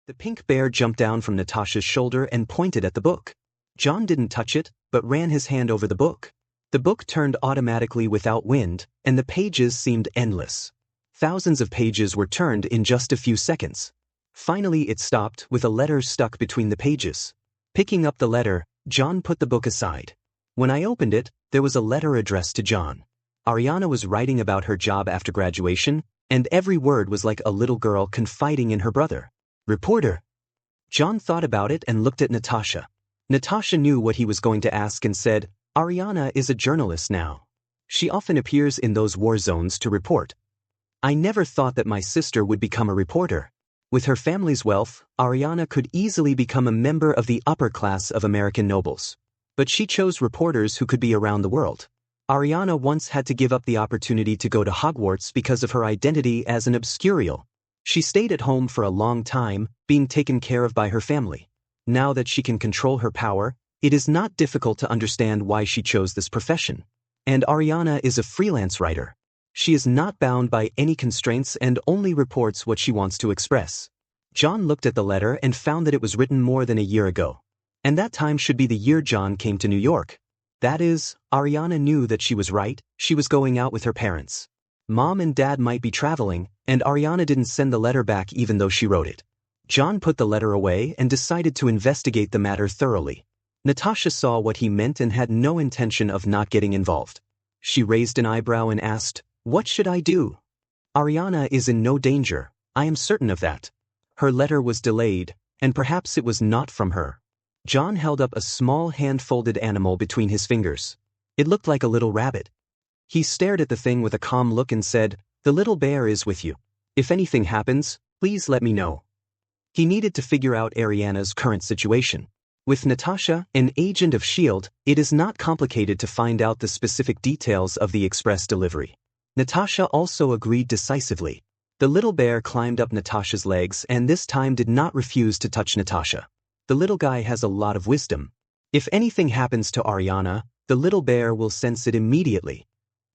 The pink bear jumped down from Natasha's shoulder and pointed at the book. John didn't touch it, but ran his hand over the book. The book turned automatically without wind, and the pages seemed endless. Thousands of pages were turned in just a few seconds. Finally it stopped with a letter stuck between the pages. Picking up the letter, John put the book aside. When I opened it, there was a letter addressed to John. Ariana was writing about her job after graduation, and every word was like a little girl confiding in her brother. Reporter. John thought about it and looked at Natasha. Natasha knew what he was going to ask and said, Ariana is a journalist now. She often appears in those war zones to report. I never thought that my sister would become a reporter. With her family's wealth, Ariana could easily become a member of the upper class of American nobles. But she chose reporters who could be around the world. Ariana once had to give up the opportunity to go to Hogwarts because of her identity as an obscurial. She stayed at home for a long time, being taken care of by her family. Now that she can control her power, it is not difficult to understand why she chose this profession. And Ariana is a freelance writer. She is not bound by any constraints and only reports what she wants to express. John looked at the letter and found that it was written more than a year ago. And that time should be the year John came to New York. That is, Ariana knew that she was right, she was going out with her parents. Mom and Dad might be traveling, and Ariana didn't send the letter back even though she wrote it. John put the letter away and decided to investigate the matter thoroughly. Natasha saw what he meant and had no intention of not getting involved. She raised an eyebrow and asked, What should I do? Ariana is in no danger, I am certain of that. Her letter was delayed, and perhaps it was not from her. John held up a small hand-folded animal between his fingers. It looked like a little rabbit. He stared at the thing with a calm look and said, The little bear is with you. If anything happens, please let me know. He needed to figure out Ariana's current situation. With Natasha, an agent of S.H.I.E.L.D., it is not complicated to find out the specific details of the express delivery. Natasha also agreed decisively. The little bear climbed up Natasha's legs and this time did not refuse to touch Natasha. The little guy has a lot of wisdom. If anything happens to Ariana, the little bear will sense it immediately.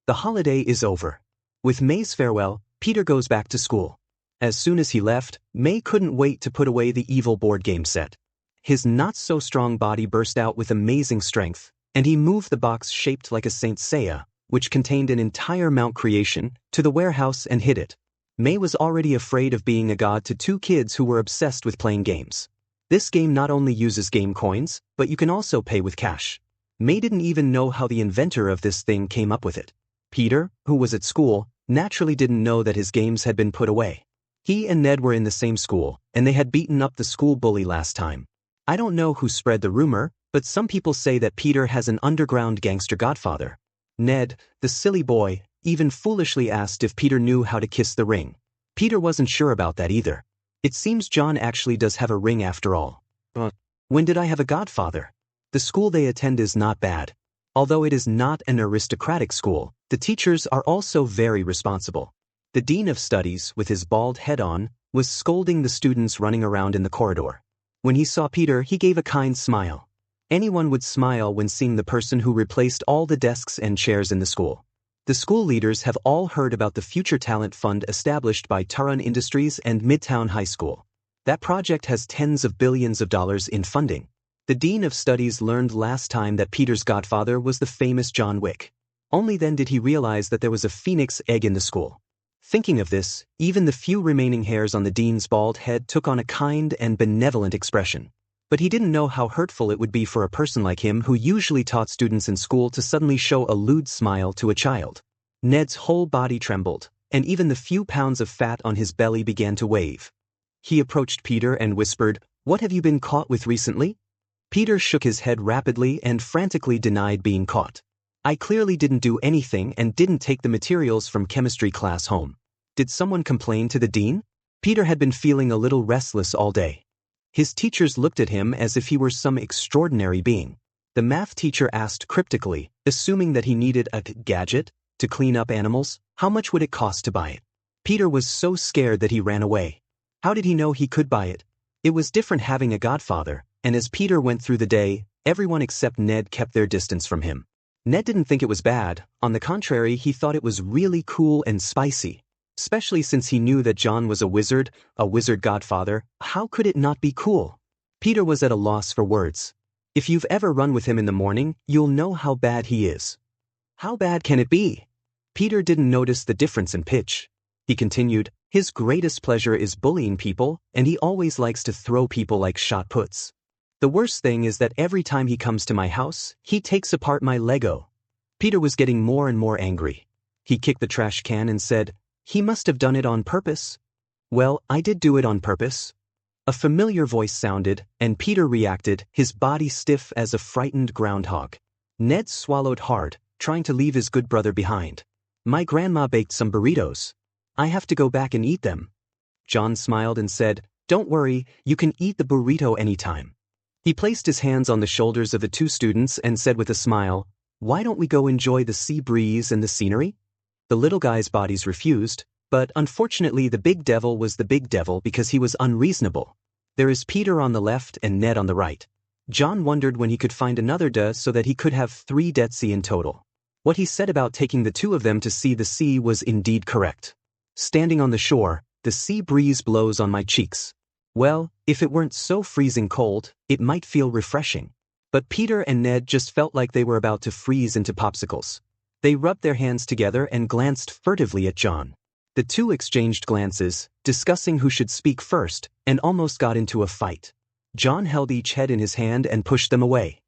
The holiday is over. With May's farewell, Peter goes back to school. As soon as he left, May couldn't wait to put away the evil board game set. His not-so-strong body burst out with amazing strength, and he moved the box shaped like a Saint Seiya, which contained an entire Mount Creation, to the warehouse and hid it. May was already afraid of being a god to two kids who were obsessed with playing games. This game not only uses game coins, but you can also pay with cash. May didn't even know how the inventor of this thing came up with it. Peter, who was at school, naturally didn't know that his games had been put away. He and Ned were in the same school, and they had beaten up the school bully last time. I don't know who spread the rumor, but some people say that Peter has an underground gangster godfather. Ned, the silly boy, even foolishly asked if Peter knew how to kiss the ring. Peter wasn't sure about that either. It seems John actually does have a ring after all. But when did I have a godfather? The school they attend is not bad. Although it is not an aristocratic school, the teachers are also very responsible. The Dean of Studies, with his bald head on, was scolding the students running around in the corridor. When he saw Peter, he gave a kind smile. Anyone would smile when seeing the person who replaced all the desks and chairs in the school. The school leaders have all heard about the Future Talent Fund established by Taran Industries and Midtown High School. That project has tens of billions of dollars in funding. The Dean of Studies learned last time that Peter's godfather was the famous John Wick. Only then did he realize that there was a phoenix egg in the school. Thinking of this, even the few remaining hairs on the dean's bald head took on a kind and benevolent expression. But he didn't know how hurtful it would be for a person like him who usually taught students in school to suddenly show a lewd smile to a child. Ned's whole body trembled, and even the few pounds of fat on his belly began to wave. He approached Peter and whispered, "What have you been caught with recently?" Peter shook his head rapidly and frantically denied being caught. "I clearly didn't do anything and didn't take the materials from chemistry class home. Did someone complain to the dean?" Peter had been feeling a little restless all day. His teachers looked at him as if he were some extraordinary being. The math teacher asked cryptically, assuming that he needed a gadget to clean up animals, how much would it cost to buy it? Peter was so scared that he ran away. How did he know he could buy it? It was different having a godfather, and as Peter went through the day, everyone except Ned kept their distance from him. Ned didn't think it was bad. On the contrary, he thought it was really cool and spicy. Especially since he knew that John was a wizard godfather. How could it not be cool? Peter was at a loss for words. If you've ever run with him in the morning, you'll know how bad he is. How bad can it be? Peter didn't notice the difference in pitch. He continued, his greatest pleasure is bullying people, and he always likes to throw people like shot puts. The worst thing is that every time he comes to my house, he takes apart my Lego. Peter was getting more and more angry. He kicked the trash can and said, he must have done it on purpose. Well, I did do it on purpose. A familiar voice sounded, and Peter reacted, his body stiff as a frightened groundhog. Ned swallowed hard, trying to leave his good brother behind. My grandma baked some burritos. I have to go back and eat them. John smiled and said, don't worry, you can eat the burrito anytime. He placed his hands on the shoulders of the two students and said with a smile, why don't we go enjoy the sea breeze and the scenery? The little guys' bodies refused, but unfortunately the big devil was the big devil because he was unreasonable. There is Peter on the left and Ned on the right. John wondered when he could find another duh so that he could have 3 Detsy in total. What he said about taking the two of them to see the sea was indeed correct. Standing on the shore, the sea breeze blows on my cheeks. Well, if it weren't so freezing cold, it might feel refreshing. But Peter and Ned just felt like they were about to freeze into popsicles. They rubbed their hands together and glanced furtively at John. The two exchanged glances, discussing who should speak first, and almost got into a fight. John held each head in his hand and pushed them away.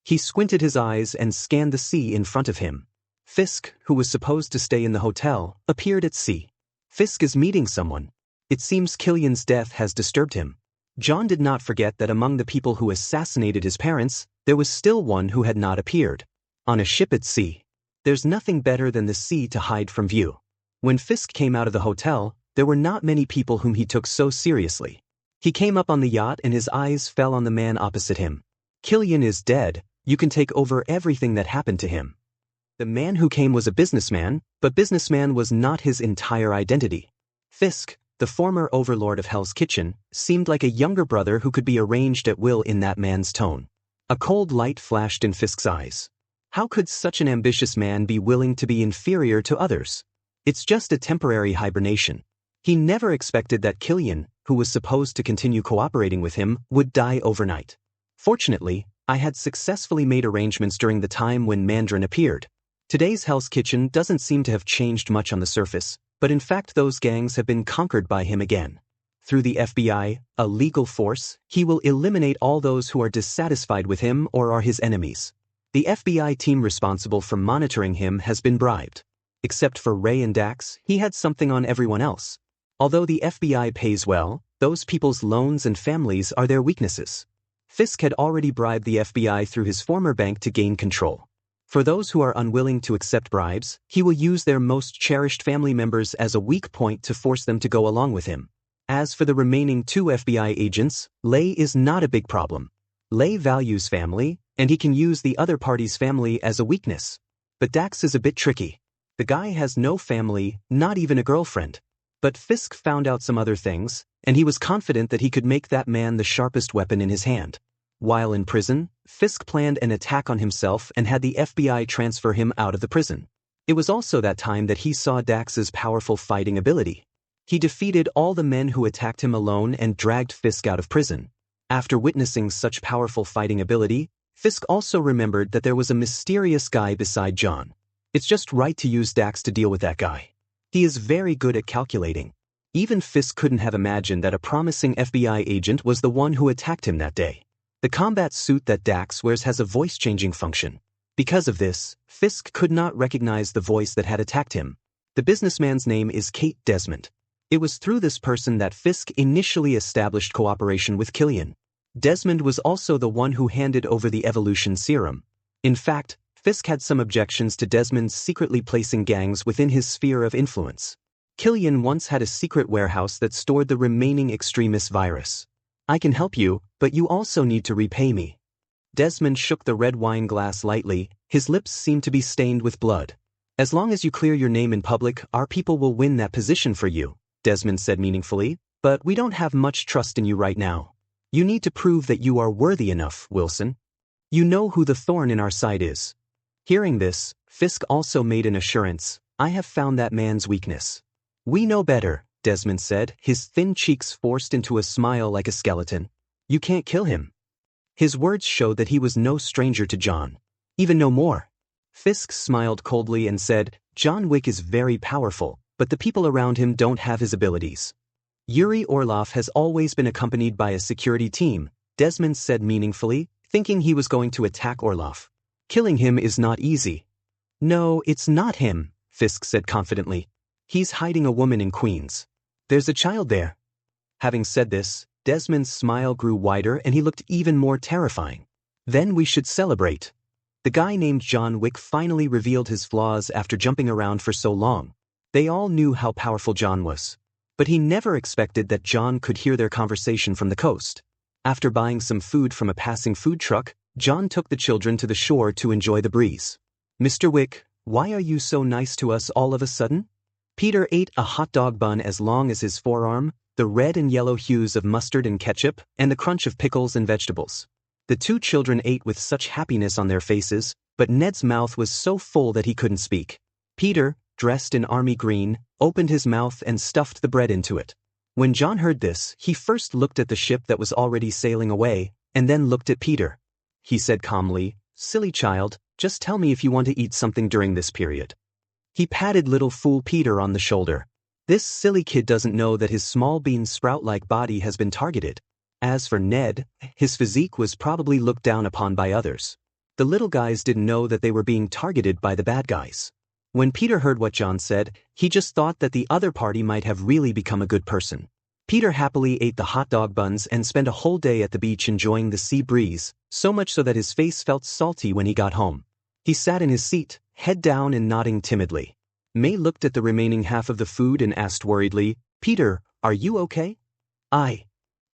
He squinted his eyes and scanned the sea in front of him. Fisk, who was supposed to stay in the hotel, appeared at sea. Fisk is meeting someone. It seems Killian's death has disturbed him. John did not forget that among the people who assassinated his parents, there was still one who had not appeared. On a ship at sea. There's nothing better than the sea to hide from view. When Fisk came out of the hotel, there were not many people whom he took so seriously. He came up on the yacht and his eyes fell on the man opposite him. Killian is dead, you can take over everything that happened to him. The man who came was a businessman, but businessman was not his entire identity. Fisk, the former overlord of Hell's Kitchen, seemed like a younger brother who could be arranged at will in that man's tone. A cold light flashed in Fisk's eyes. How could such an ambitious man be willing to be inferior to others? It's just a temporary hibernation. He never expected that Killian, who was supposed to continue cooperating with him, would die overnight. Fortunately, I had successfully made arrangements during the time when Mandarin appeared. Today's Hell's Kitchen doesn't seem to have changed much on the surface, but in fact those gangs have been conquered by him again. Through the FBI, a legal force, he will eliminate all those who are dissatisfied with him or are his enemies. The FBI team responsible for monitoring him has been bribed. Except for Ray and Dax, he had something on everyone else. Although the FBI pays well, those people's loans and families are their weaknesses. Fisk had already bribed the FBI through his former bank to gain control. For those who are unwilling to accept bribes, he will use their most cherished family members as a weak point to force them to go along with him. As for the remaining 2 FBI agents, Lay is not a big problem. Lay values family, and he can use the other party's family as a weakness. But Dax is a bit tricky. The guy has no family, not even a girlfriend. But Fisk found out some other things, and he was confident that he could make that man the sharpest weapon in his hand. While in prison, Fisk planned an attack on himself and had the FBI transfer him out of the prison. It was also that time that he saw Dax's powerful fighting ability. He defeated all the men who attacked him alone and dragged Fisk out of prison. After witnessing such powerful fighting ability, Fisk also remembered that there was a mysterious guy beside John. It's just right to use Dax to deal with that guy. He is very good at calculating. Even Fisk couldn't have imagined that a promising FBI agent was the one who attacked him that day. The combat suit that Dax wears has a voice-changing function. Because of this, Fisk could not recognize the voice that had attacked him. The businessman's name is Kate Desmond. It was through this person that Fisk initially established cooperation with Killian. Desmond was also the one who handed over the evolution serum. In fact, Fisk had some objections to Desmond secretly placing gangs within his sphere of influence. Killian once had a secret warehouse that stored the remaining extremist virus. I can help you, but you also need to repay me. Desmond shook the red wine glass lightly, his lips seemed to be stained with blood. As long as you clear your name in public, our people will win that position for you, Desmond said meaningfully, but we don't have much trust in you right now. You need to prove that you are worthy enough, Wilson. You know who the thorn in our side is. Hearing this, Fisk also made an assurance, I have found that man's weakness. We know better, Desmond said, his thin cheeks forced into a smile like a skeleton. You can't kill him. His words showed that he was no stranger to John. Even no more. Fisk smiled coldly and said, John Wick is very powerful, but the people around him don't have his abilities. Yuri Orlov has always been accompanied by a security team, Desmond said meaningfully, thinking he was going to attack Orlov. Killing him is not easy. No, it's not him, Fisk said confidently. He's hiding a woman in Queens. There's a child there. Having said this, Desmond's smile grew wider and he looked even more terrifying. Then we should celebrate. The guy named John Wick finally revealed his flaws after jumping around for so long. They all knew how powerful John was. But he never expected that John could hear their conversation from the coast. After buying some food from a passing food truck, John took the children to the shore to enjoy the breeze. Mr. Wick, why are you so nice to us all of a sudden? Peter ate a hot dog bun as long as his forearm, the red and yellow hues of mustard and ketchup, and the crunch of pickles and vegetables. The two children ate with such happiness on their faces, but Ned's mouth was so full that he couldn't speak. Peter, dressed in army green, opened his mouth and stuffed the bread into it. When John heard this, he first looked at the ship that was already sailing away, and then looked at Peter. He said calmly, Silly child, just tell me if you want to eat something during this period. He patted little fool Peter on the shoulder. This silly kid doesn't know that his small bean sprout-like body has been targeted. As for Ned, his physique was probably looked down upon by others. The little guys didn't know that they were being targeted by the bad guys. When Peter heard what John said, he just thought that the other party might have really become a good person. Peter happily ate the hot dog buns and spent a whole day at the beach enjoying the sea breeze, so much so that his face felt salty when he got home. He sat in his seat, head down and nodding timidly. May looked at the remaining half of the food and asked worriedly, Peter, are you okay?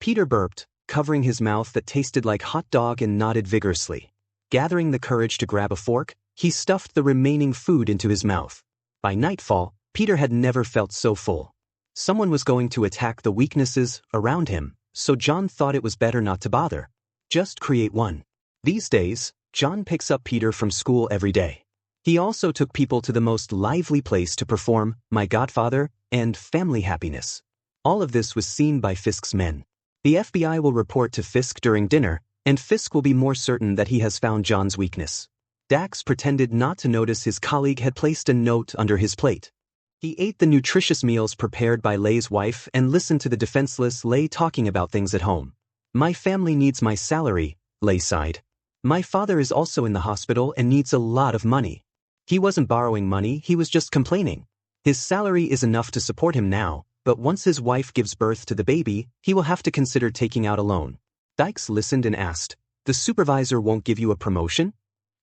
Peter burped, covering his mouth that tasted like hot dog and nodded vigorously. Gathering the courage to grab a fork, he stuffed the remaining food into his mouth. By nightfall, Peter had never felt so full. Someone was going to attack the weaknesses around him, so John thought it was better not to bother. Just create one. These days, John picks up Peter from school every day. He also took people to the most lively place to perform My Godfather and Family Happiness. All of this was seen by Fisk's men. The FBI will report to Fisk during dinner, and Fisk will be more certain that he has found John's weakness. Dax pretended not to notice his colleague had placed a note under his plate. He ate the nutritious meals prepared by Lay's wife and listened to the defenseless Lay talking about things at home. My family needs my salary, Lay sighed. My father is also in the hospital and needs a lot of money. He wasn't borrowing money, he was just complaining. His salary is enough to support him now, but once his wife gives birth to the baby, he will have to consider taking out a loan. Dykes listened and asked, The supervisor won't give you a promotion?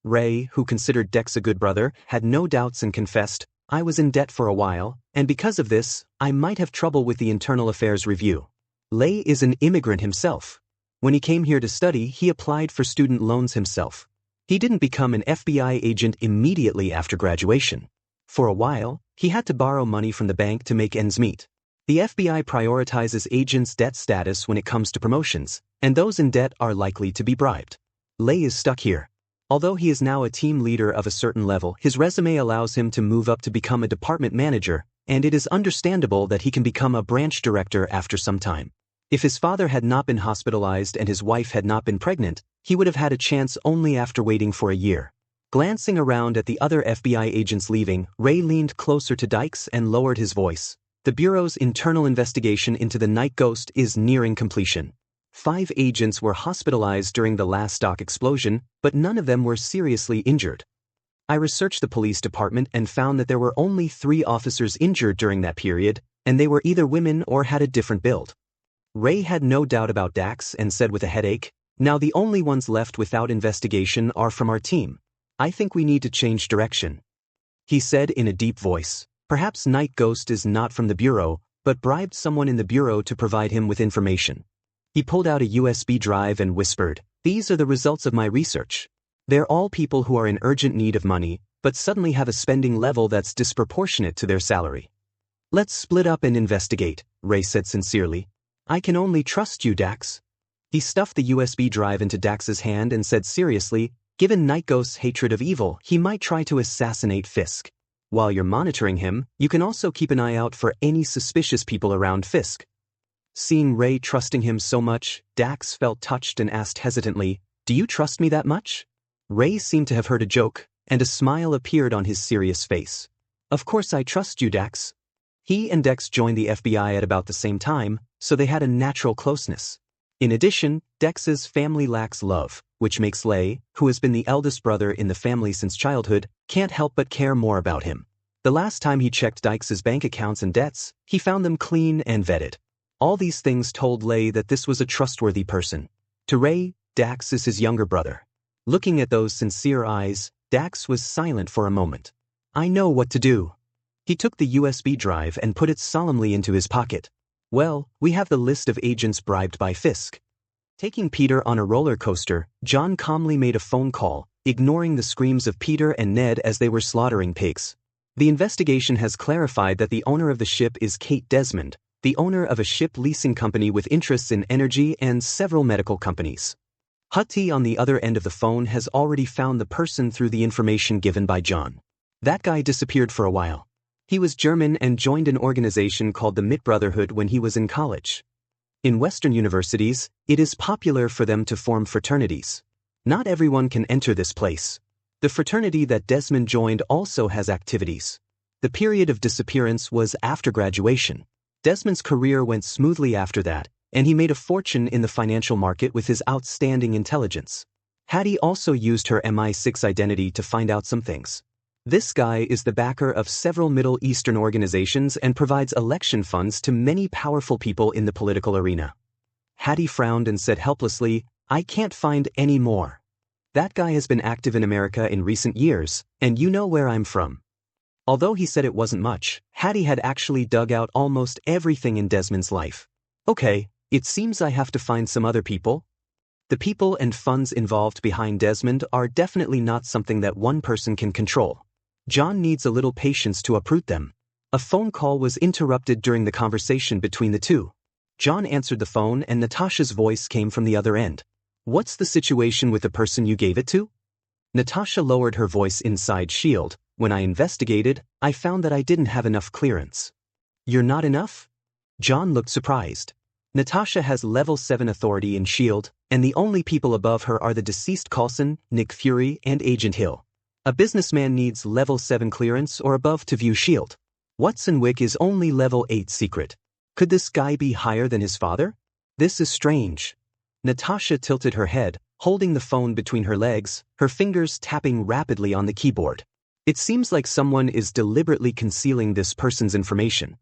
Ray, who considered Dex a good brother, had no doubts and confessed, I was in debt for a while, and because of this, I might have trouble with the Internal Affairs Review. Lay is an immigrant himself. When he came here to study, he applied for student loans himself. He didn't become an FBI agent immediately after graduation. For a while, he had to borrow money from the bank to make ends meet. The FBI prioritizes agents' debt status when it comes to promotions, and those in debt are likely to be bribed. Lay is stuck here. Although he is now a team leader of a certain level, his resume allows him to move up to become a department manager, and it is understandable that he can become a branch director after some time. If his father had not been hospitalized and his wife had not been pregnant, he would have had a chance only after waiting for a year. Glancing around at the other FBI agents leaving, Ray leaned closer to Dykes and lowered his voice. The Bureau's internal investigation into the Night Ghost is nearing completion. 5 agents were hospitalized during the last dock explosion, but none of them were seriously injured. I researched the police department and found that there were only 3 officers injured during that period, and they were either women or had a different build. Ray had no doubt about Dax and said with a headache, Now the only ones left without investigation are from our team. I think we need to change direction. He said in a deep voice, Perhaps Night Ghost is not from the Bureau, but bribed someone in the Bureau to provide him with information. He pulled out a USB drive and whispered, These are the results of my research. They're all people who are in urgent need of money, but suddenly have a spending level that's disproportionate to their salary. Let's split up and investigate, Ray said sincerely. I can only trust you, Dax. He stuffed the USB drive into Dax's hand and said seriously, Given Night Ghost's hatred of evil, he might try to assassinate Fisk. While you're monitoring him, you can also keep an eye out for any suspicious people around Fisk. Seeing Ray trusting him so much, Dax felt touched and asked hesitantly, "Do you trust me that much?" Ray seemed to have heard a joke, and a smile appeared on his serious face. "Of course I trust you, Dax." He and Dex joined the FBI at about the same time, so they had a natural closeness. In addition, Dex's family lacks love, which makes Lay, who has been the eldest brother in the family since childhood, can't help but care more about him. The last time he checked Dykes' bank accounts and debts, he found them clean and vetted. All these things told Lay that this was a trustworthy person. To Ray, Dax is his younger brother. Looking at those sincere eyes, Dax was silent for a moment. "I know what to do." He took the USB drive and put it solemnly into his pocket. "Well, we have the list of agents bribed by Fisk." Taking Peter on a roller coaster, John calmly made a phone call, ignoring the screams of Peter and Ned as they were slaughtering pigs. The investigation has clarified that the owner of the ship is Kate Desmond, the owner of a ship leasing company with interests in energy and several medical companies. Hutty on the other end of the phone has already found the person through the information given by John. That guy disappeared for a while. He was German and joined an organization called the Mitt Brotherhood when he was in college. In Western universities, it is popular for them to form fraternities. Not everyone can enter this place. The fraternity that Desmond joined also has activities. The period of disappearance was after graduation. Desmond's career went smoothly after that, and he made a fortune in the financial market with his outstanding intelligence. Hattie also used her MI6 identity to find out some things. This guy is the backer of several Middle Eastern organizations and provides election funds to many powerful people in the political arena. Hattie frowned and said helplessly, "I can't find any more. That guy has been active in America in recent years, and you know where I'm from." Although he said it wasn't much, Hattie had actually dug out almost everything in Desmond's life. "Okay, it seems I have to find some other people." The people and funds involved behind Desmond are definitely not something that one person can control. John needs a little patience to uproot them. A phone call was interrupted during the conversation between the two. John answered the phone and Natasha's voice came from the other end. "What's the situation with the person you gave it to?" Natasha lowered her voice inside S.H.I.E.L.D. "When I investigated, I found that I didn't have enough clearance." "You're not enough?" John looked surprised. Natasha has level 7 authority in S.H.I.E.L.D., and the only people above her are the deceased Coulson, Nick Fury, and Agent Hill. A businessman needs level 7 clearance or above to view S.H.I.E.L.D. Watson Wick is only level 8 secret. Could this guy be higher than his father? This is strange. Natasha tilted her head, holding the phone between her legs, her fingers tapping rapidly on the keyboard. "It seems like someone is deliberately concealing this person's information."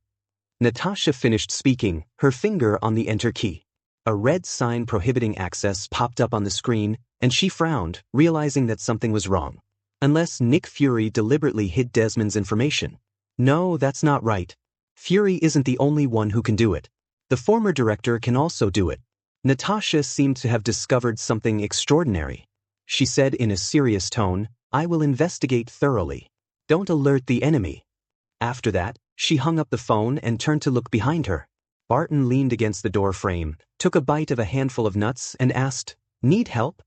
Natasha finished speaking, her finger on the enter key. A red sign prohibiting access popped up on the screen, and she frowned, realizing that something was wrong. Unless Nick Fury deliberately hid Desmond's information. No, that's not right. Fury isn't the only one who can do it. The former director can also do it. Natasha seemed to have discovered something extraordinary. She said in a serious tone, "I will investigate thoroughly. Don't alert the enemy." After that, she hung up the phone and turned to look behind her. Barton leaned against the door frame, took a bite of a handful of nuts, and asked, "Need help?"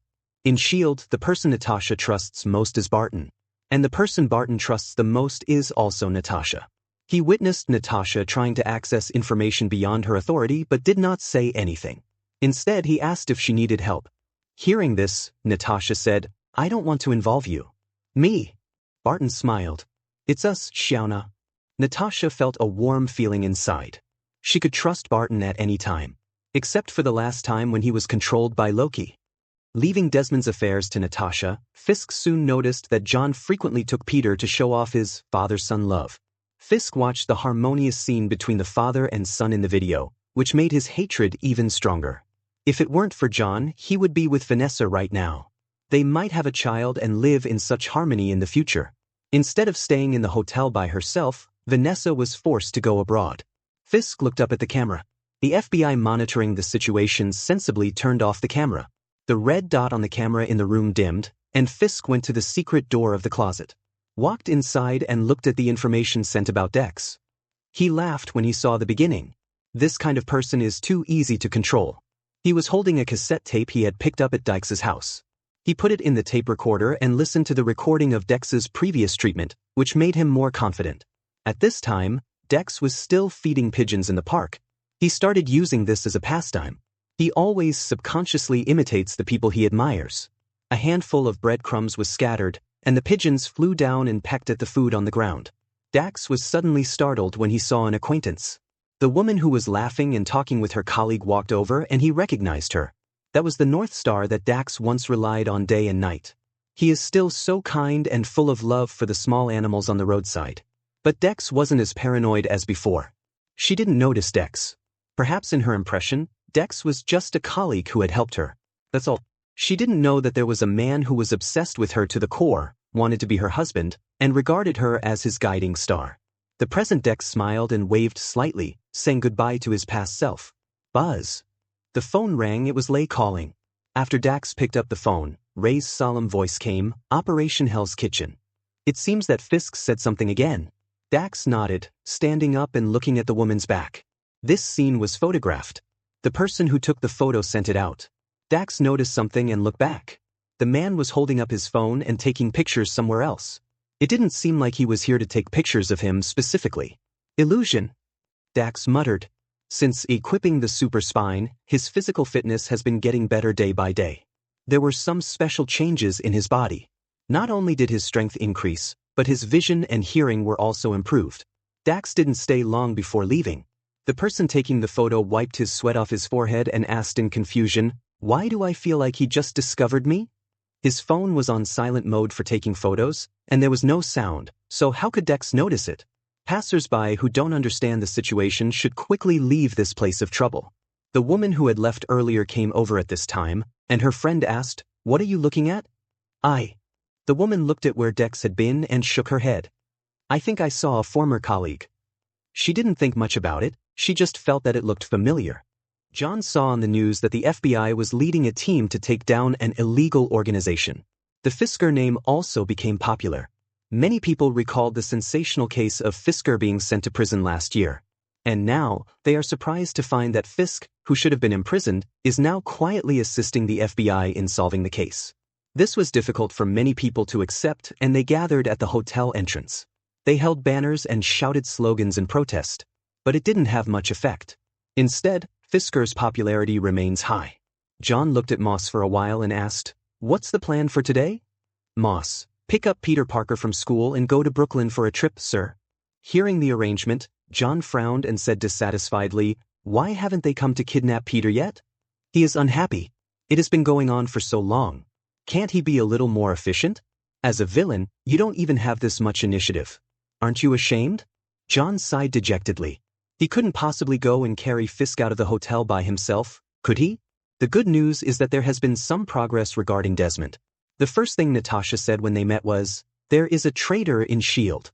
In S.H.I.E.L.D., the person Natasha trusts most is Barton. And the person Barton trusts the most is also Natasha. He witnessed Natasha trying to access information beyond her authority but did not say anything. Instead, he asked if she needed help. Hearing this, Natasha said, "I don't want to involve you." "Me?" Barton smiled. "It's us, Xiaona." Natasha felt a warm feeling inside. She could trust Barton at any time. Except for the last time when he was controlled by Loki. Leaving Desmond's affairs to Natasha, Fisk soon noticed that John frequently took Peter to show off his father-son love. Fisk watched the harmonious scene between the father and son in the video, which made his hatred even stronger. If it weren't for John, he would be with Vanessa right now. They might have a child and live in such harmony in the future. Instead of staying in the hotel by herself, Vanessa was forced to go abroad. Fisk looked up at the camera. The FBI monitoring the situation sensibly turned off the camera. The red dot on the camera in the room dimmed, and Fisk went to the secret door of the closet. Walked inside and looked at the information sent about Dex. He laughed when he saw the beginning. This kind of person is too easy to control. He was holding a cassette tape he had picked up at Dykes' house. He put it in the tape recorder and listened to the recording of Dex's previous treatment, which made him more confident. At this time, Dex was still feeding pigeons in the park. He started using this as a pastime. He always subconsciously imitates the people he admires. A handful of breadcrumbs was scattered, and the pigeons flew down and pecked at the food on the ground. Dax was suddenly startled when he saw an acquaintance. The woman who was laughing and talking with her colleague walked over and he recognized her. That was the North Star that Dax once relied on day and night. He is still so kind and full of love for the small animals on the roadside. But Dex wasn't as paranoid as before. She didn't notice Dex. Perhaps in her impression, Dex was just a colleague who had helped her. That's all. She didn't know that there was a man who was obsessed with her to the core, wanted to be her husband, and regarded her as his guiding star. The present Dex smiled and waved slightly, saying goodbye to his past self. Buzz. The phone rang. It was Lay calling. After Dax picked up the phone, Ray's solemn voice came, Operation Hell's Kitchen. It seems that Fisk said something again. Dax nodded, standing up and looking at the woman's back. This scene was photographed. The person who took the photo sent it out. Dax noticed something and looked back. The man was holding up his phone and taking pictures somewhere else. It didn't seem like he was here to take pictures of him specifically. Illusion. Dax muttered. Since equipping the super spine, his physical fitness has been getting better day by day. There were some special changes in his body. Not only did his strength increase, but his vision and hearing were also improved. Dax didn't stay long before leaving. The person taking the photo wiped his sweat off his forehead and asked in confusion, "Why do I feel like he just discovered me?" His phone was on silent mode for taking photos, and there was no sound, so how could Dex notice it? Passers-by who don't understand the situation should quickly leave this place of trouble. The woman who had left earlier came over at this time, and her friend asked, "What are you looking at?" The woman looked at where Dex had been and shook her head. "I think I saw a former colleague." She didn't think much about it, she just felt that it looked familiar. John saw on the news that the FBI was leading a team to take down an illegal organization. The Fisker name also became popular. Many people recalled the sensational case of Fisker being sent to prison last year. And now, they are surprised to find that Fisk, who should have been imprisoned, is now quietly assisting the FBI in solving the case. This was difficult for many people to accept, and they gathered at the hotel entrance. They held banners and shouted slogans in protest. But it didn't have much effect. Instead, Fisker's popularity remains high. John looked at Moss for a while and asked, "What's the plan for today?" Moss, "Pick up Peter Parker from school and go to Brooklyn for a trip, sir." Hearing the arrangement, John frowned and said dissatisfiedly, "Why haven't they come to kidnap Peter yet?" He is unhappy. It has been going on for so long. Can't he be a little more efficient? As a villain, you don't even have this much initiative. Aren't you ashamed? John sighed dejectedly. He couldn't possibly go and carry Fisk out of the hotel by himself, could he? The good news is that there has been some progress regarding Desmond. The first thing Natasha said when they met was, "There is a traitor in S.H.I.E.L.D."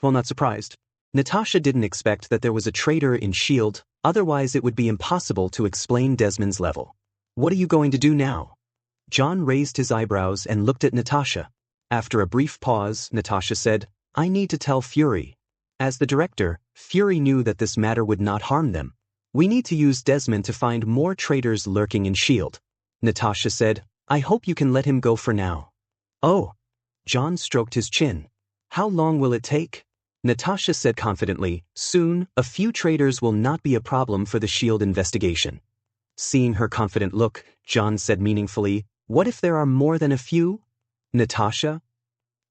Well, not surprised. Natasha didn't expect that there was a traitor in S.H.I.E.L.D., otherwise it would be impossible to explain Desmond's level. "What are you going to do now?" John raised his eyebrows and looked at Natasha. After a brief pause, Natasha said, "I need to tell Fury." As the director, Fury knew that this matter would not harm them. "We need to use Desmond to find more traitors lurking in S.H.I.E.L.D." Natasha said, "I hope you can let him go for now." "Oh." John stroked his chin. "How long will it take?" Natasha said confidently, "Soon, a few traitors will not be a problem for the S.H.I.E.L.D. investigation." Seeing her confident look, John said meaningfully, "What if there are more than a few?" "Natasha?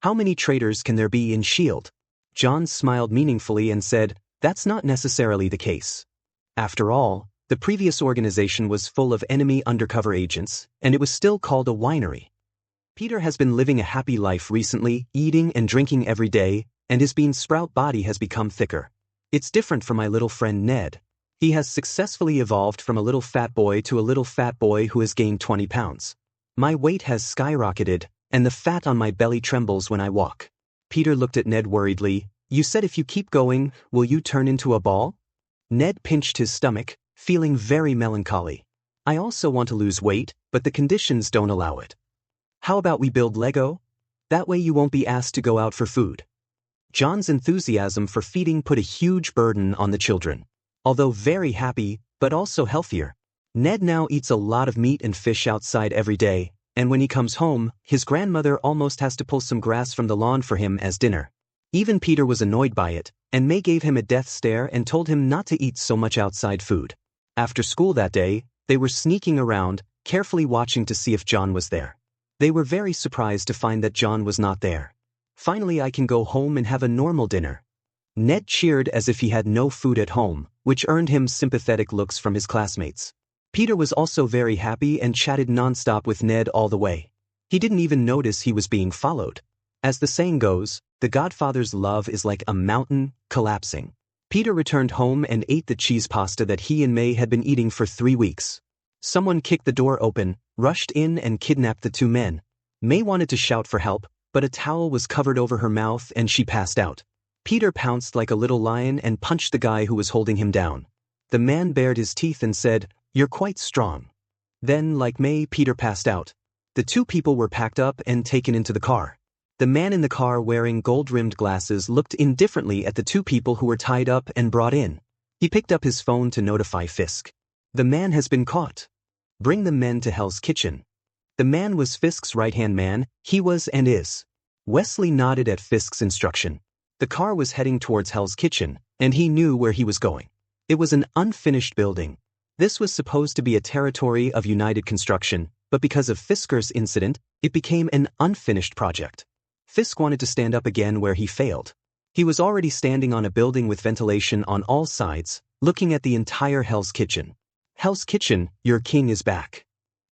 How many traitors can there be in S.H.I.E.L.D.? John smiled meaningfully and said, "That's not necessarily the case. After all, the previous organization was full of enemy undercover agents, and it was still called a winery. Peter has been living a happy life recently, eating and drinking every day, and his bean sprout body has become thicker. It's different from my little friend Ned. He has successfully evolved from a little fat boy to a little fat boy who has gained 20 pounds. My weight has skyrocketed, and the fat on my belly trembles when I walk." Peter looked at Ned worriedly. "You said if you keep going, will you turn into a ball?" Ned pinched his stomach, feeling very melancholy. "I also want to lose weight, but the conditions don't allow it." "How about we build Lego? That way you won't be asked to go out for food." John's enthusiasm for feeding put a huge burden on the children. Although very happy, but also healthier. Ned now eats a lot of meat and fish outside every day, And when he comes home, his grandmother almost has to pull some grass from the lawn for him as dinner. Even Peter was annoyed by it, and May gave him a death stare and told him not to eat so much outside food. After school that day, they were sneaking around, carefully watching to see if John was there. They were very surprised to find that John was not there. Finally, I can go home and have a normal dinner. Ned cheered as if he had no food at home, which earned him sympathetic looks from his classmates. Peter was also very happy and chatted nonstop with Ned all the way. He didn't even notice he was being followed. As the saying goes, the Godfather's love is like a mountain collapsing. Peter returned home and ate the cheese pasta that he and May had been eating for 3 weeks. Someone kicked the door open, rushed in and kidnapped the 2 men. May wanted to shout for help, but a towel was covered over her mouth and she passed out. Peter pounced like a little lion and punched the guy who was holding him down. The man bared his teeth and said, "You're quite strong." Then, like May, Peter passed out. The 2 people were packed up and taken into the car. The man in the car wearing gold-rimmed glasses looked indifferently at the 2 people who were tied up and brought in. He picked up his phone to notify Fisk. "The man has been caught. Bring the men to Hell's Kitchen." The man was Fisk's right-hand man. He was and is. Wesley nodded at Fisk's instruction. The car was heading towards Hell's Kitchen, and he knew where he was going. It was an unfinished building. This was supposed to be a territory of United Construction, but because of Fisker's incident, it became an unfinished project. Fisk wanted to stand up again where he failed. He was already standing on a building with ventilation on all sides, looking at the entire Hell's Kitchen. "Hell's Kitchen, your king is back."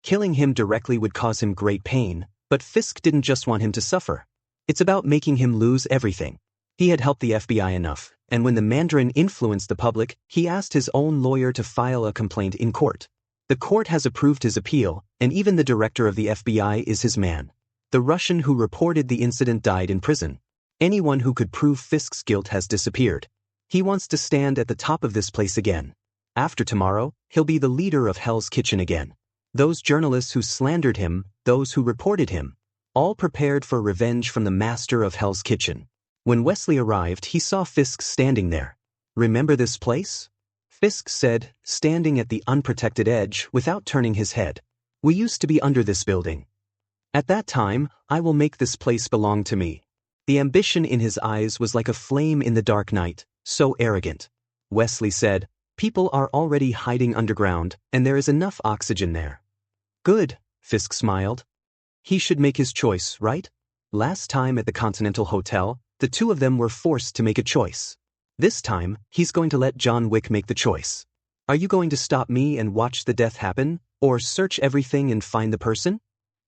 Killing him directly would cause him great pain, but Fisk didn't just want him to suffer. It's about making him lose everything. He had helped the FBI enough, and when the Mandarin influenced the public, he asked his own lawyer to file a complaint in court. The court has approved his appeal, and even the director of the FBI is his man. The Russian who reported the incident died in prison. Anyone who could prove Fisk's guilt has disappeared. He wants to stand at the top of this place again. After tomorrow, he'll be the leader of Hell's Kitchen again. Those journalists who slandered him, those who reported him, all prepared for revenge from the master of Hell's Kitchen. When Wesley arrived, he saw Fisk standing there. "Remember this place?" Fisk said, standing at the unprotected edge without turning his head. "We used to be under this building. At that time, I will make this place belong to me." The ambition in his eyes was like a flame in the dark night, so arrogant. Wesley said, "People are already hiding underground, and there is enough oxygen there." "Good," Fisk smiled. He should make his choice, right? Last time at the Continental Hotel, the 2 of them were forced to make a choice. This time, he's going to let John Wick make the choice. Are you going to stop me and watch the death happen, or search everything and find the person?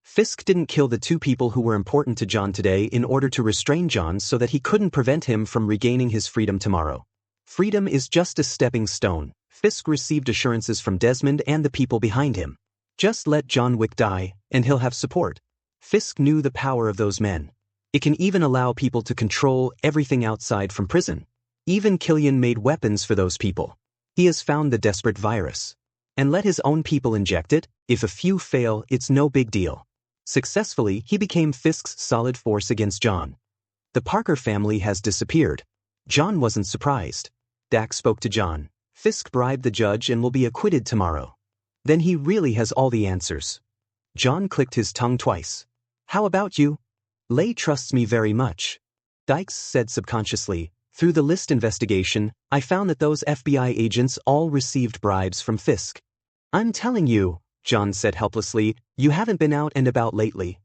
Fisk didn't kill the 2 people who were important to John today in order to restrain John so that he couldn't prevent him from regaining his freedom tomorrow. Freedom is just a stepping stone. Fisk received assurances from Desmond and the people behind him. Just let John Wick die, and he'll have support. Fisk knew the power of those men. It can even allow people to control everything outside from prison. Even Killian made weapons for those people. He has found the desperate virus. And let his own people inject it. If a few fail, it's no big deal. Successfully, he became Fisk's solid force against John. The Parker family has disappeared. John wasn't surprised. Dax spoke to John. "Fisk bribed the judge and will be acquitted tomorrow." Then he really has all the answers. John clicked his tongue twice. "How about you?" "Lay trusts me very much." Dykes said subconsciously, "Through the list investigation, I found that those FBI agents all received bribes from Fisk." "I'm telling you," John said helplessly, "you haven't been out and about lately."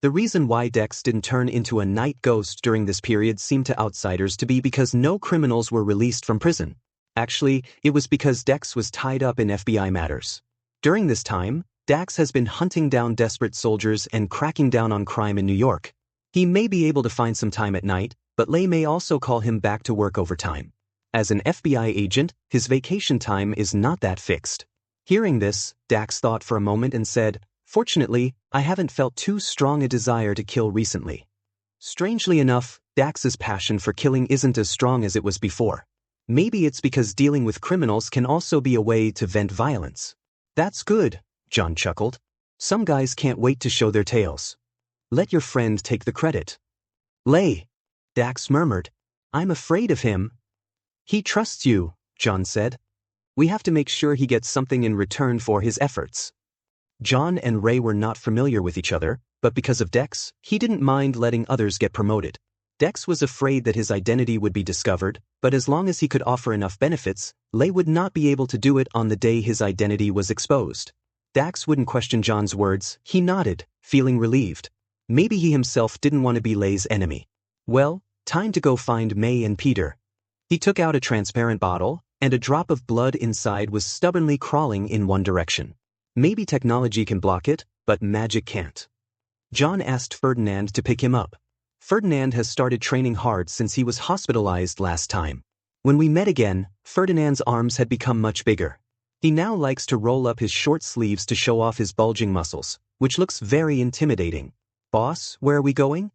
The reason why Dex didn't turn into a night ghost during this period seemed to outsiders to be because no criminals were released from prison. Actually, it was because Dex was tied up in FBI matters. During this time, Dax has been hunting down desperate soldiers and cracking down on crime in New York. He may be able to find some time at night, but Lay may also call him back to work overtime. As an FBI agent, his vacation time is not that fixed. Hearing this, Dax thought for a moment and said, "Fortunately, I haven't felt too strong a desire to kill recently." Strangely enough, Dax's passion for killing isn't as strong as it was before. Maybe it's because dealing with criminals can also be a way to vent violence. "That's good," John chuckled. "Some guys can't wait to show their tails. Let your friend take the credit." "Lay," Dax murmured. "I'm afraid of him." "He trusts you," John said. "We have to make sure he gets something in return for his efforts." John and Ray were not familiar with each other, but because of Dex, he didn't mind letting others get promoted. Dex was afraid that his identity would be discovered, but as long as he could offer enough benefits, Lay would not be able to do it on the day his identity was exposed. Dax wouldn't question John's words. He nodded, feeling relieved. Maybe he himself didn't want to be Lay's enemy. Well, time to go find May and Peter. He took out a transparent bottle, and a drop of blood inside was stubbornly crawling in one direction. Maybe technology can block it, but magic can't. John asked Ferdinand to pick him up. Ferdinand has started training hard since he was hospitalized last time. When we met again, Ferdinand's arms had become much bigger. He now likes to roll up his short sleeves to show off his bulging muscles, which looks very intimidating. Boss, where are we going?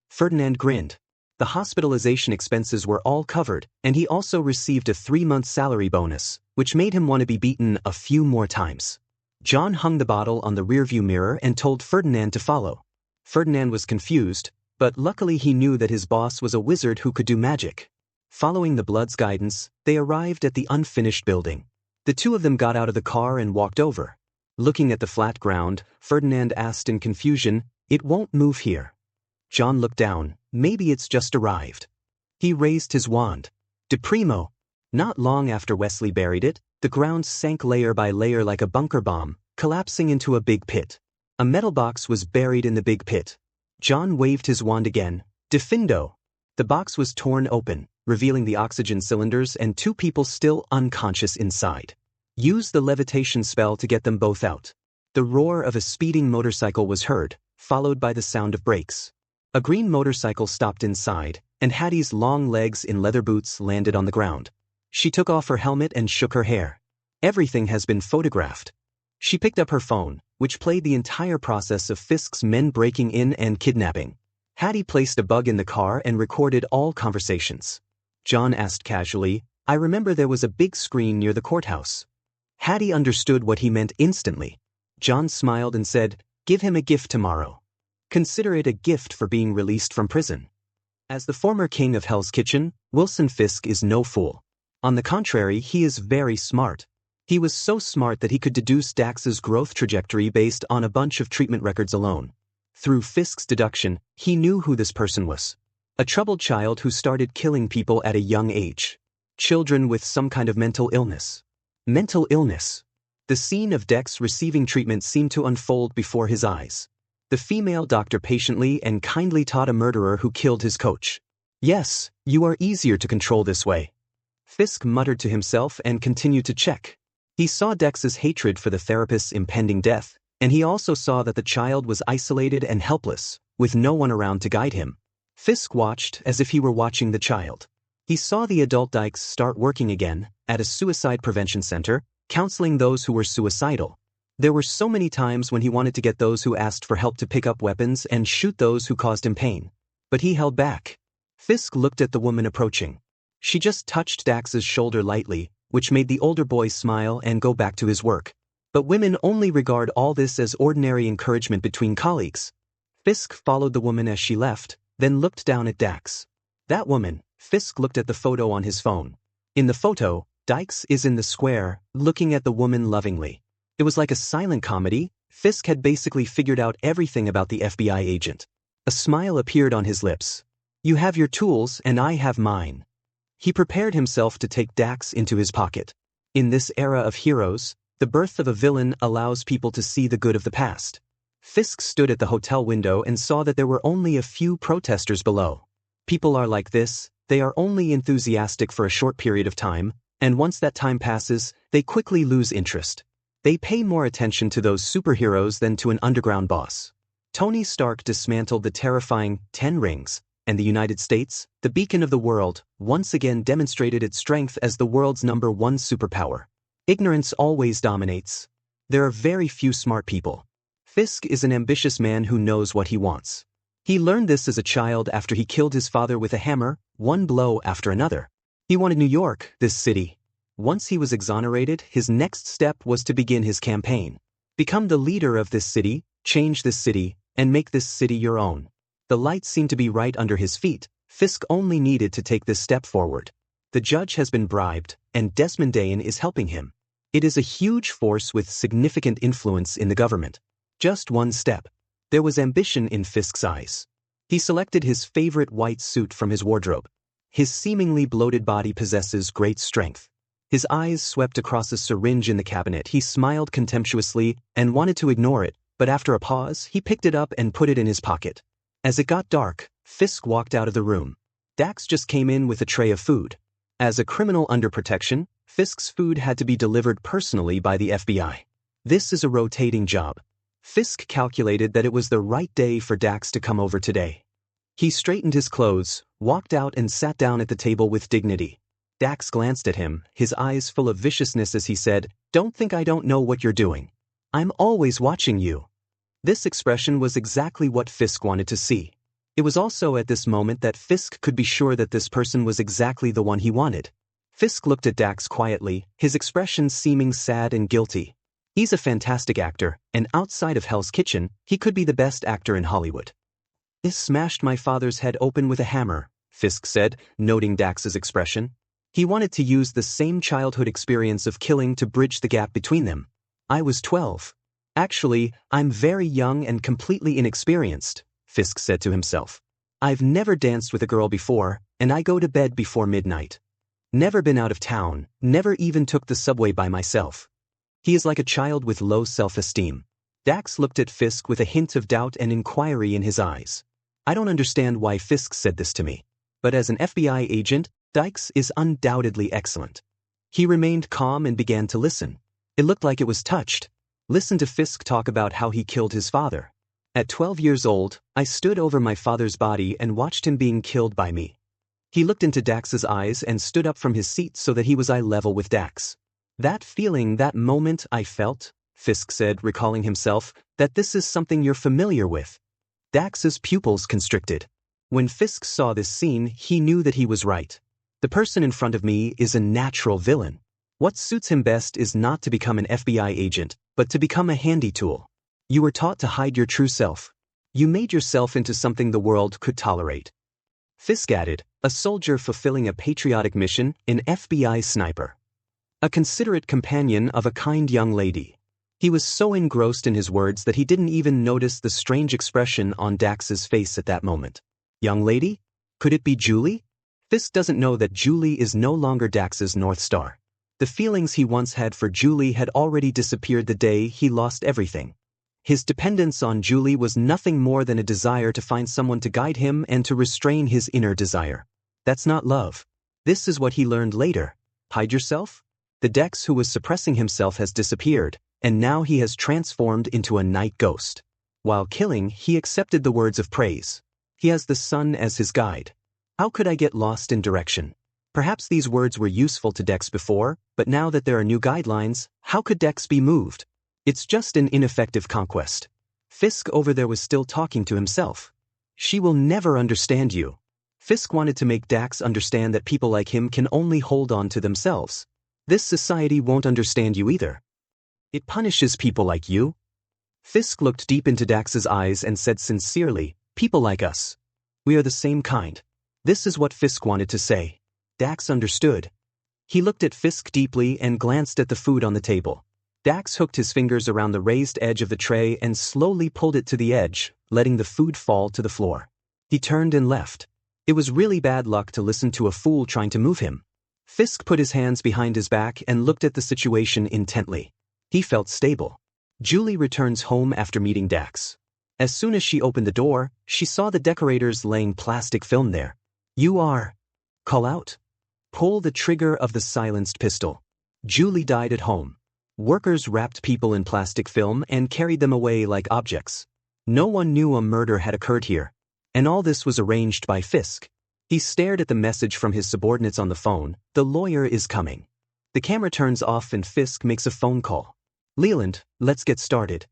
Ferdinand grinned. The hospitalization expenses were all covered, and he also received a 3-month salary bonus, which made him want to be beaten a few more times. John hung the bottle on the rearview mirror and told Ferdinand to follow. Ferdinand was confused, but luckily he knew that his boss was a wizard who could do magic. Following the Blood's guidance, they arrived at the unfinished building. The two of them got out of the car and walked over. Looking at the flat ground, Ferdinand asked in confusion, "It won't move here." John looked down. Maybe it's just arrived. He raised his wand. De primo. Not long after Wesley buried it, the ground sank layer by layer like a bunker bomb, collapsing into a big pit. A metal box was buried in the big pit. John waved his wand again. Defindo. The box was torn open, revealing the oxygen cylinders and 2 people still unconscious inside. Use the levitation spell to get them both out. The roar of a speeding motorcycle was heard, followed by the sound of brakes. A green motorcycle stopped inside, and Hattie's long legs in leather boots landed on the ground. She took off her helmet and shook her hair. Everything has been photographed. She picked up her phone, which played the entire process of Fisk's men breaking in and kidnapping. Hattie placed a bug in the car and recorded all conversations. John asked casually, "I remember there was a big screen near the courthouse." Hattie understood what he meant instantly. John smiled and said, "Give him a gift tomorrow. Consider it a gift for being released from prison." As the former king of Hell's Kitchen, Wilson Fisk is no fool. On the contrary, he is very smart. He was so smart that he could deduce Dax's growth trajectory based on a bunch of treatment records alone. Through Fisk's deduction, he knew who this person was. A troubled child who started killing people at a young age. Children with some kind of mental illness. Mental illness. The scene of Dex receiving treatment seemed to unfold before his eyes. The female doctor patiently and kindly taught a murderer who killed his coach. "Yes, you are easier to control this way." Fisk muttered to himself and continued to check. He saw Dex's hatred for the therapist's impending death, and he also saw that the child was isolated and helpless, with no one around to guide him. Fisk watched as if he were watching the child. He saw the adult Dykes start working again, at a suicide prevention center, counseling those who were suicidal. There were so many times when he wanted to get those who asked for help to pick up weapons and shoot those who caused him pain. But he held back. Fisk looked at the woman approaching. She just touched Dax's shoulder lightly, which made the older boy smile and go back to his work. But women only regard all this as ordinary encouragement between colleagues. Fisk followed the woman as she left, then looked down at Dax. That woman. Fisk looked at the photo on his phone. In the photo, Dykes is in the square, looking at the woman lovingly. It was like a silent comedy. Fisk had basically figured out everything about the FBI agent. A smile appeared on his lips. "You have your tools and I have mine." He prepared himself to take Dax into his pocket. In this era of heroes, the birth of a villain allows people to see the good of the past. Fisk stood at the hotel window and saw that there were only a few protesters below. People are like this, they are only enthusiastic for a short period of time, and once that time passes, they quickly lose interest. They pay more attention to those superheroes than to an underground boss. Tony Stark dismantled the terrifying 10 Rings, and the United States, the beacon of the world, once again demonstrated its strength as the world's #1 superpower. Ignorance always dominates. There are very few smart people. Fisk is an ambitious man who knows what he wants. He learned this as a child after he killed his father with a hammer, one blow after another. He wanted New York, this city. Once he was exonerated, his next step was to begin his campaign. Become the leader of this city, change this city, and make this city your own. The light seemed to be right under his feet. Fisk only needed to take this step forward. The judge has been bribed, and Desmond Dayan is helping him. It is a huge force with significant influence in the government. Just one step. There was ambition in Fisk's eyes. He selected his favorite white suit from his wardrobe. His seemingly bloated body possesses great strength. His eyes swept across a syringe in the cabinet. He smiled contemptuously and wanted to ignore it, but after a pause, he picked it up and put it in his pocket. As it got dark, Fisk walked out of the room. Dax just came in with a tray of food. As a criminal under protection, Fisk's food had to be delivered personally by the FBI. This is a rotating job. Fisk calculated that it was the right day for Dax to come over today. He straightened his clothes, walked out and sat down at the table with dignity. Dax glanced at him, his eyes full of viciousness as he said, "Don't think I don't know what you're doing. I'm always watching you." This expression was exactly what Fisk wanted to see. It was also at this moment that Fisk could be sure that this person was exactly the one he wanted. Fisk looked at Dax quietly, his expression seeming sad and guilty. He's a fantastic actor, and outside of Hell's Kitchen, he could be the best actor in Hollywood. "This smashed my father's head open with a hammer," Fisk said, noting Dax's expression. He wanted to use the same childhood experience of killing to bridge the gap between them. "I was 12. Actually, I'm very young and completely inexperienced," Fisk said to himself. "I've never danced with a girl before, and I go to bed before midnight. Never been out of town, never even took the subway by myself." He is like a child with low self-esteem. Dax looked at Fisk with a hint of doubt and inquiry in his eyes. "I don't understand why Fisk said this to me. But as an FBI agent, Dax is undoubtedly excellent." He remained calm and began to listen. It looked like it was touched. Listen to Fisk talk about how he killed his father. "At 12 years old, I stood over my father's body and watched him being killed by me." He looked into Dax's eyes and stood up from his seat so that he was eye level with Dax. "That feeling, that moment I felt," Fisk said, recalling himself, "that this is something you're familiar with." Dax's pupils constricted. When Fisk saw this scene, he knew that he was right. The person in front of me is a natural villain. What suits him best is not to become an FBI agent, but to become a handy tool. You were taught to hide your true self. You made yourself into something the world could tolerate. Fisk added, "A soldier fulfilling a patriotic mission, an FBI sniper. A considerate companion of a kind young lady." He was so engrossed in his words that he didn't even notice the strange expression on Dax's face at that moment. Young lady? Could it be Julie? Fisk doesn't know that Julie is no longer Dax's North Star. The feelings he once had for Julie had already disappeared the day he lost everything. His dependence on Julie was nothing more than a desire to find someone to guide him and to restrain his inner desire. That's not love. This is what he learned later. Hide yourself? The Dex who was suppressing himself has disappeared, and now he has transformed into a night ghost. While killing, he accepted the words of praise. He has the sun as his guide. How could I get lost in direction? Perhaps these words were useful to Dex before, but now that there are new guidelines, how could Dex be moved? It's just an ineffective conquest. Fisk over there was still talking to himself. She will never understand you. Fisk wanted to make Dax understand that people like him can only hold on to themselves. This society won't understand you either. It punishes people like you. Fisk looked deep into Dax's eyes and said sincerely, "People like us. We are the same kind." This is what Fisk wanted to say. Dax understood. He looked at Fisk deeply and glanced at the food on the table. Dax hooked his fingers around the raised edge of the tray and slowly pulled it to the edge, letting the food fall to the floor. He turned and left. It was really bad luck to listen to a fool trying to move him. Fisk put his hands behind his back and looked at the situation intently. He felt stable. Julie returns home after meeting Dax. As soon as she opened the door, she saw the decorators laying plastic film there. "You are..." Call out. Pull the trigger of the silenced pistol. Julie died at home. Workers wrapped people in plastic film and carried them away like objects. No one knew a murder had occurred here. And all this was arranged by Fisk. He stared at the message from his subordinates on the phone. "The lawyer is coming." The camera turns off and Fisk makes a phone call. "Leland, let's get started."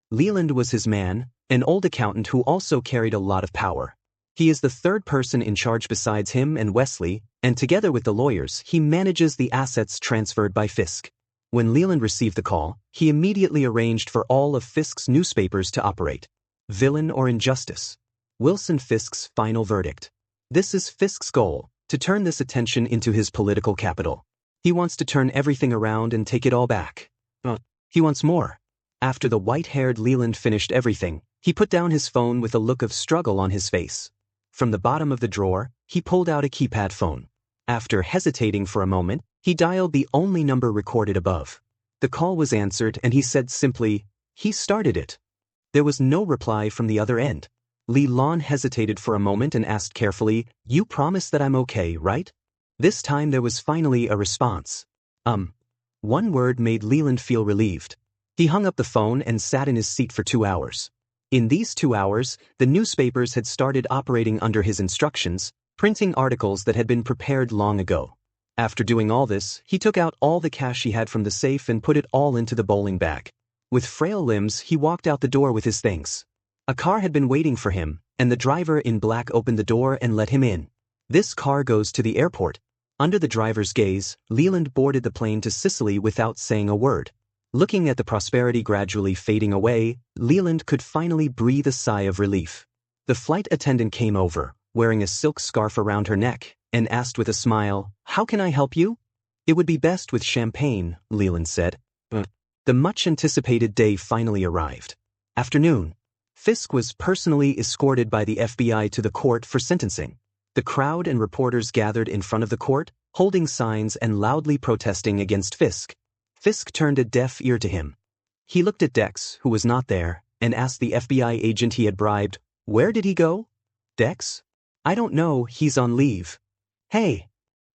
Leland was his man, an old accountant who also carried a lot of power. He is the third person in charge besides him and Wesley, and together with the lawyers, he manages the assets transferred by Fisk. When Leland received the call, he immediately arranged for all of Fisk's newspapers to operate. Villain or injustice? Wilson Fisk's final verdict. This is Fisk's goal, to turn this attention into his political capital. He wants to turn everything around and take it all back. He wants more. After the white-haired Leland finished everything, he put down his phone with a look of struggle on his face. From the bottom of the drawer, he pulled out a keypad phone. After hesitating for a moment, he dialed the only number recorded above. The call was answered and he said simply, "He started it." There was no reply from the other end. Leland hesitated for a moment and asked carefully, "You promise that I'm okay, right?" This time there was finally a response. One word made Leland feel relieved. He hung up the phone and sat in his seat for 2 hours. In these 2 hours, the newspapers had started operating under his instructions, printing articles that had been prepared long ago. After doing all this, he took out all the cash he had from the safe and put it all into the bowling bag. With frail limbs, he walked out the door with his things. A car had been waiting for him, and the driver in black opened the door and let him in. "This car goes to the airport." Under the driver's gaze, Leland boarded the plane to Sicily without saying a word. Looking at the prosperity gradually fading away, Leland could finally breathe a sigh of relief. The flight attendant came over, wearing a silk scarf around her neck, and asked with a smile, "How can I help you?" "It would be best with champagne," Leland said. The much-anticipated day finally arrived. Afternoon. Fisk was personally escorted by the FBI to the court for sentencing. The crowd and reporters gathered in front of the court, holding signs and loudly protesting against Fisk. Fisk turned a deaf ear to him. He looked at Dex, who was not there, and asked the FBI agent he had bribed, "Where did he go?" "Dex? I don't know, he's on leave." "Hey."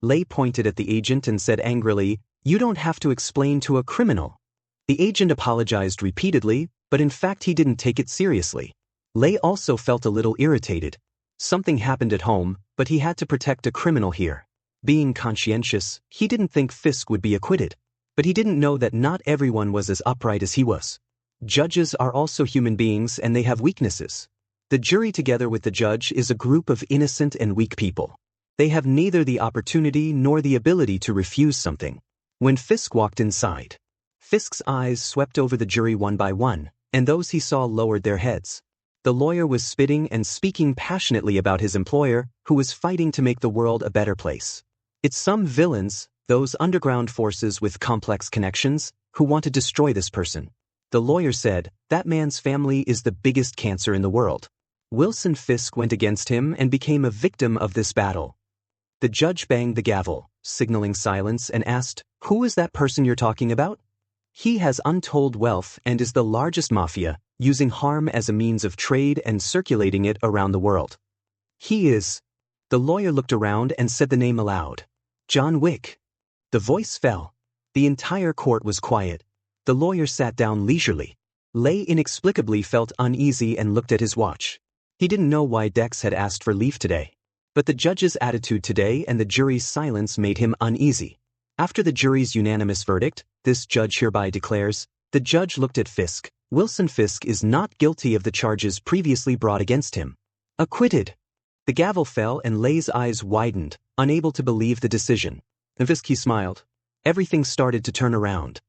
Lay pointed at the agent and said angrily, "You don't have to explain to a criminal." The agent apologized repeatedly, but in fact he didn't take it seriously. Lay also felt a little irritated. Something happened at home, but he had to protect a criminal here. Being conscientious, he didn't think Fisk would be acquitted. But he didn't know that not everyone was as upright as he was. Judges are also human beings and they have weaknesses. The jury together with the judge is a group of innocent and weak people. They have neither the opportunity nor the ability to refuse something. When Fisk walked inside, Fisk's eyes swept over the jury one by one, and those he saw lowered their heads. The lawyer was spitting and speaking passionately about his employer, who was fighting to make the world a better place. It's some villains, those underground forces with complex connections, who want to destroy this person. The lawyer said, "That man's family is the biggest cancer in the world." Wilson Fisk went against him and became a victim of this battle. The judge banged the gavel, signaling silence, and asked, "Who is that person you're talking about?" "He has untold wealth and is the largest mafia, using harm as a means of trade and circulating it around the world." "He is..." The lawyer looked around and said the name aloud. "John Wick." The voice fell. The entire court was quiet. The lawyer sat down leisurely. Lay inexplicably felt uneasy and looked at his watch. He didn't know why Dex had asked for leave today. But the judge's attitude today and the jury's silence made him uneasy. After the jury's unanimous verdict, "This judge hereby declares," the judge looked at Fisk. "Wilson Fisk is not guilty of the charges previously brought against him. Acquitted." The gavel fell and Lay's eyes widened, unable to believe the decision. Fisk smiled. Everything started to turn around.